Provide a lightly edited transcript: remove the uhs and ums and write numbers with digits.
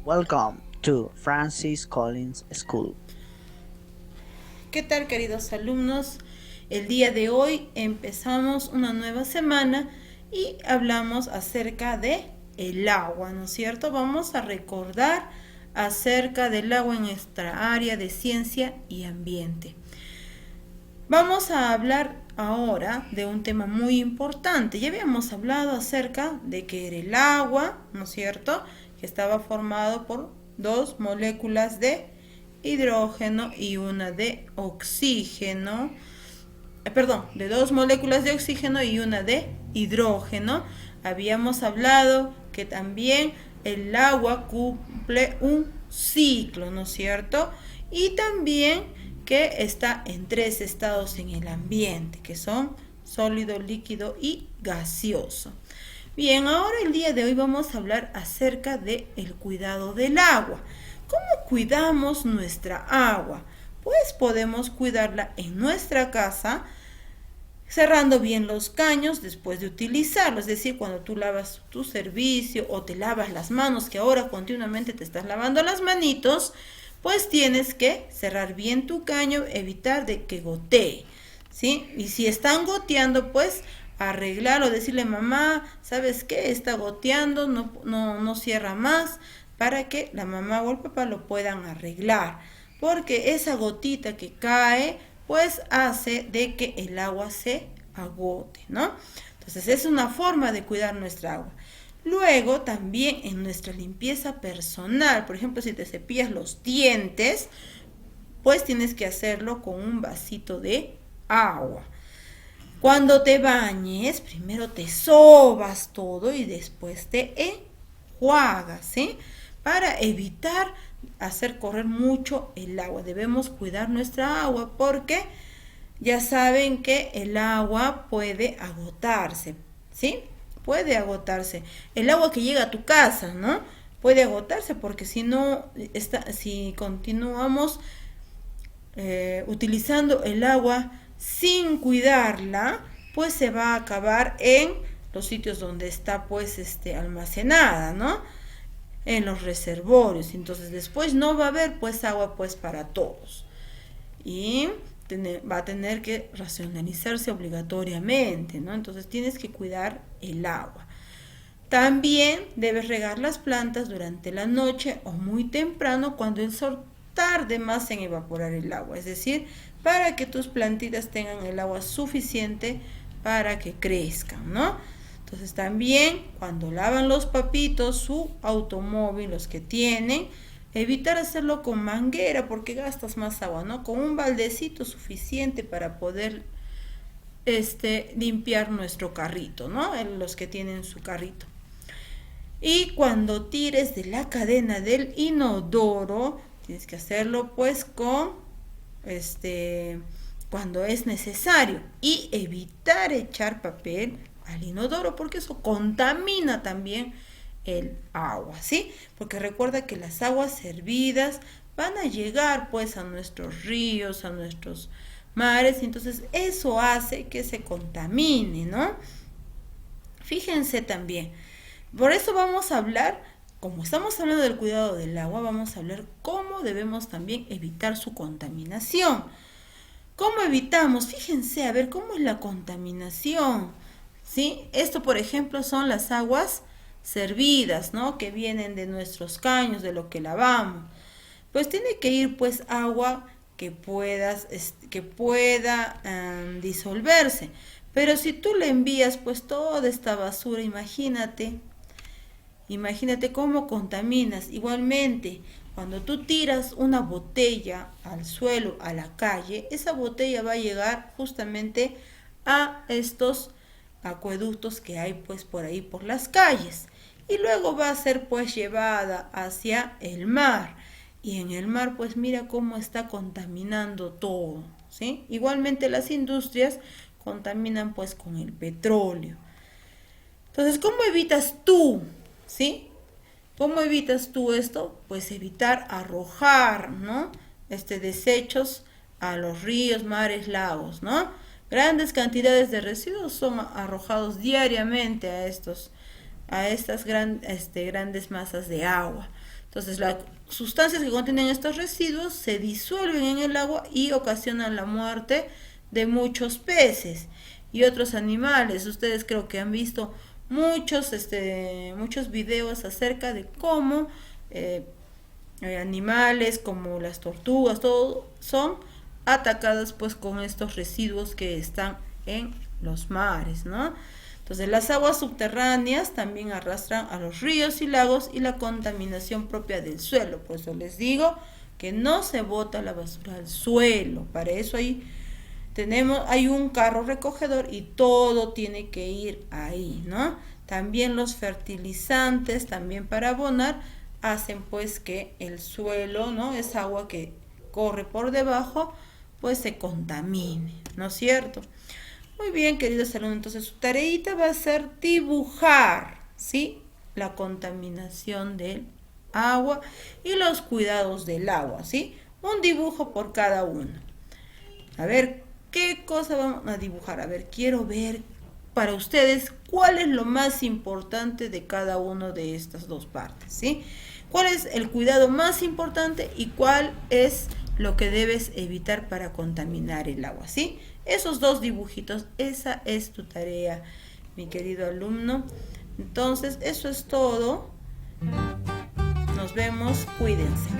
Welcome to Francis Collins School. ¿Qué tal, queridos alumnos? El día de hoy empezamos una nueva semana y hablamos acerca de el agua, ¿no es cierto? Vamos a recordar acerca del agua en nuestra área de ciencia y ambiente. Vamos a hablar ahora de un tema muy importante. Ya habíamos hablado acerca de que era el agua, ¿no es cierto? Que estaba formado por dos moléculas de hidrógeno y una de oxígeno. De dos moléculas de oxígeno y una de hidrógeno. Habíamos hablado que también el agua cumple un ciclo, ¿no es cierto? Y también que está en tres estados en el ambiente, que son sólido, líquido y gaseoso. Bien, ahora el día de hoy vamos a hablar acerca del cuidado del agua. ¿Cómo cuidamos nuestra agua? Pues podemos cuidarla en nuestra casa, cerrando bien los caños después de utilizarlo, es decir, cuando tú lavas tu servicio o te lavas las manos, que ahora continuamente te estás lavando las manitos, pues tienes que cerrar bien tu caño, evitar de que gotee, ¿sí? Y si están goteando, pues arreglarlo, decirle mamá, ¿sabes qué? Está goteando, no cierra más, para que la mamá o el papá lo puedan arreglar, porque esa gotita que cae pues hace de que el agua se agote, ¿no? Entonces es una forma de cuidar nuestra agua. Luego también en nuestra limpieza personal, por ejemplo, si te cepillas los dientes, pues tienes que hacerlo con un vasito de agua. Cuando te bañes, primero te sobas todo y después te enjuagas, ¿sí? Para evitar hacer correr mucho el agua. Debemos cuidar nuestra agua porque ya saben que el agua puede agotarse, ¿sí? Puede agotarse. El agua que llega a tu casa, ¿no? Puede agotarse porque si continuamos utilizando el agua sin cuidarla, pues se va a acabar en los sitios donde está pues almacenada, ¿no? En los reservorios. Entonces después no va a haber pues agua pues para todos. Y va a tener que racionalizarse obligatoriamente, ¿no? Entonces tienes que cuidar el agua. También debes regar las plantas durante la noche o muy temprano cuando el sol tarde más en evaporar el agua, es decir, para que tus plantitas tengan el agua suficiente para que crezcan, ¿no? Entonces también cuando lavan los papitos, su automóvil, los que tienen, evitar hacerlo con manguera porque gastas más agua, ¿no? Con un baldecito suficiente para poder limpiar nuestro carrito, ¿no? Los que tienen su carrito. Y cuando tires de la cadena del inodoro, tienes que hacerlo pues con cuando es necesario y evitar echar papel al inodoro porque eso contamina también el agua, ¿sí? Porque recuerda que las aguas servidas van a llegar pues a nuestros ríos, a nuestros mares, y entonces eso hace que se contamine, ¿no? Fíjense también, por eso vamos a hablar, como estamos hablando del cuidado del agua, vamos a hablar cómo debemos también evitar su contaminación. ¿Cómo evitamos? Fíjense, a ver, ¿cómo es la contaminación? ¿Sí? Esto, por ejemplo, son las aguas servidas, ¿no? Que vienen de nuestros caños, de lo que lavamos. Pues tiene que ir, pues, agua que pueda disolverse. Pero si tú le envías, pues, toda esta basura, imagínate cómo contaminas. Igualmente, cuando tú tiras una botella al suelo, a la calle, esa botella va a llegar justamente a estos acueductos que hay pues por ahí por las calles y luego va a ser pues llevada hacia el mar y en el mar pues mira cómo está contaminando todo, ¿sí? Igualmente las industrias contaminan pues con el petróleo. Entonces, ¿cómo evitas tú? ¿Sí? ¿Cómo evitas tú esto? Pues evitar arrojar, ¿no? Desechos a los ríos, mares, lagos, ¿no? Grandes cantidades de residuos son arrojados diariamente a estas grandes masas de agua. Entonces las sustancias que contienen estos residuos se disuelven en el agua y ocasionan la muerte de muchos peces y otros animales. Ustedes creo que han visto muchos videos acerca de cómo animales como las tortugas, todo son atacadas pues con estos residuos que están en los mares, ¿no? Entonces las aguas subterráneas también arrastran a los ríos y lagos y la contaminación propia del suelo. Por eso les digo que no se bota la basura al suelo. Para eso hay un carro recogedor y todo tiene que ir ahí, ¿no? También los fertilizantes, también para abonar, hacen pues que el suelo, ¿no? Esa agua que corre por debajo, pues se contamine, ¿no es cierto? Muy bien, queridos alumnos, entonces su tareita va a ser dibujar, ¿sí? La contaminación del agua y los cuidados del agua, ¿sí? Un dibujo por cada uno. A ver, ¿qué cosa vamos a dibujar? A ver, quiero ver para ustedes cuál es lo más importante de cada una de estas dos partes, ¿sí? ¿Cuál es el cuidado más importante y cuál es lo que debes evitar para contaminar el agua, ¿sí? Esos dos dibujitos, esa es tu tarea, mi querido alumno. Entonces, eso es todo. Nos vemos, cuídense.